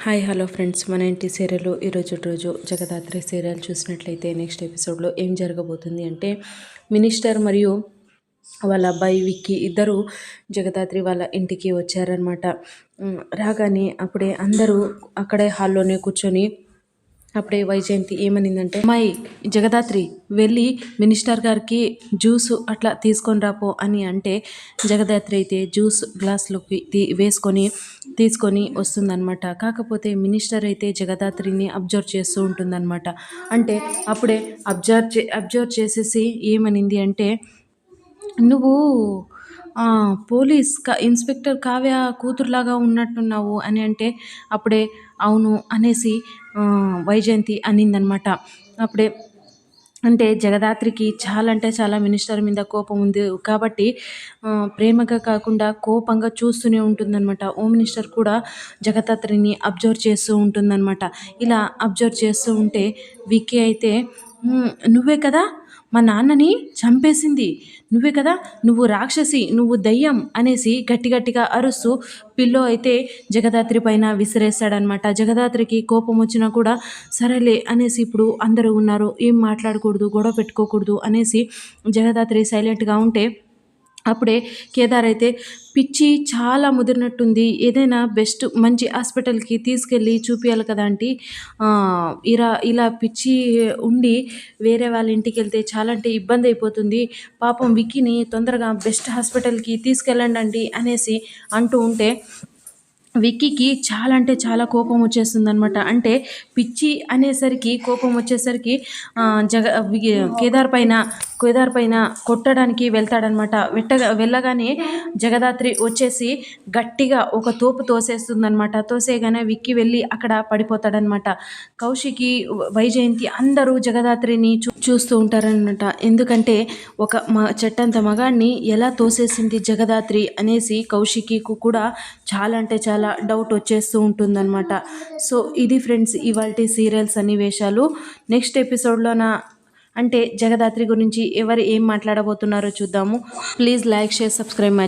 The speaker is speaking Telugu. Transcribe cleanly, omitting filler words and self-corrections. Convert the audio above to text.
హాయ్ హలో ఫ్రెండ్స్, మన ఇంటి సీరియల్ రోజు జగదాత్రి సీరియల్ చూసినట్లయితే నెక్స్ట్ ఎపిసోడ్లో ఏం జరగబోతుంది అంటే, మినిస్టర్ మరియు వాళ్ళ అబ్బాయి విక్కీ ఇద్దరు జగదాత్రి వాళ్ళ ఇంటికి వచ్చారనమాట. రాగానే అప్పుడే అందరూ అక్కడే హాల్లోనే కూర్చొని అప్పుడే వైజయంతి ఏమనిందంటే, అమ్మాయి జగదాత్రి వెళ్ళి మినిస్టర్ గారికి జ్యూస్ అట్లా తీసుకొని రాపో అని అంటే, జగదాత్రి అయితే జ్యూస్ గ్లాస్లోకి తీసుకొని వస్తుందన్నమాట. కాకపోతే మినిస్టర్ అయితే జగదాత్రిని అబ్జర్వ్ చేస్తూ ఉంటుందన్నమాట. అంటే అప్పుడే అబ్జర్వ్ చేసేసి ఏమనింది అంటే, నువ్వు ఇన్స్పెక్టర్ కావ్య కూతురులాగా ఉన్నట్టున్నావు అని అంటే, అప్పుడే అవును అనేసి వైజయంతి అనిందనమాట. అప్పుడే అంటే జగదాత్రికి చాలా అంటే చాలా మినిస్టర్ మీద కోపం ఉంది కాబట్టి ప్రేమగా కాకుండా కోపంగా చూస్తూనే ఉంటుందన్నమాట. హోమ్ మినిస్టర్ కూడా జగదాత్రిని అబ్జర్వ్ చేస్తూ ఉంటుందన్నమాట. ఇలా అబ్జర్వ్ చేస్తూ ఉంటే విక్కీ అయితే, నువ్వే కదా మా నాన్నని చంపేసింది, నువ్వే కదా, నువ్వు రాక్షసి, నువ్వు దయ్యం అనేసి గట్టిగా అరుస్తూ పిల్లో అయితే జగదాత్రి పైన విసిరేస్తాడనమాట. జగదాత్రికి కోపం వచ్చినా కూడా సరేలే అనేసి, ఇప్పుడు అందరూ ఉన్నారు, ఏం మాట్లాడకూడదు, గొడవ పెట్టుకోకూడదు అనేసి జగదాత్రి సైలెంట్గా ఉంటే, అప్పుడే కేదార్ అయితే, పిచ్చి చాలా ముదిరినట్టుంది, ఏదైనా బెస్ట్ మంచి హాస్పిటల్కి తీసుకెళ్ళి చూపించాలి కదా ఆంటీ, ఇలా పిచ్చి ఉండి వేరే వాళ్ళ ఇంటికి వెళ్తే చాలా అంటే ఇబ్బంది అయిపోతుంది, పాపం విక్కీని తొందరగా బెస్ట్ హాస్పిటల్కి తీసుకెళ్ళండి ఆంటీ అనేసి అంటూ ఉంటే, విక్కీకి చాలా అంటే చాలా కోపం వచ్చేస్తుంది అనమాట. అంటే పిచ్చి అనేసరికి కోపం వచ్చేసరికి కేదార్ పైన కొట్టడానికి వెళ్తాడనమాట. వెళ్ళగానే జగదాత్రి వచ్చేసి గట్టిగా ఒక తోపు తోసేస్తుందనమాట. తోసేయగానే విక్కీ వెళ్ళి అక్కడ పడిపోతాడనమాట. కౌశికి, వైజయంతి అందరూ జగదాత్రిని చూస్తూ ఉంటారనమాట. ఎందుకంటే ఒక చెట్టంత మగాడిని ఎలా తోసేసింది జగదాత్రి అనేసి కౌశికి కూడా చాలా అంటే చాలా డౌట్ వచ్చేస్తూ ఉంటుందన్నమాట. సో ఇది ఫ్రెండ్స్ ఇవాల్టి సీరియల్ సన్నివేశాలు. నెక్స్ట్ ఎపిసోడ్లోన అంటే జగదాత్రి గురించి ఎవరు ఏం మాట్లాడబోతున్నారో చూద్దాము. Please like, share, subscribe my channel.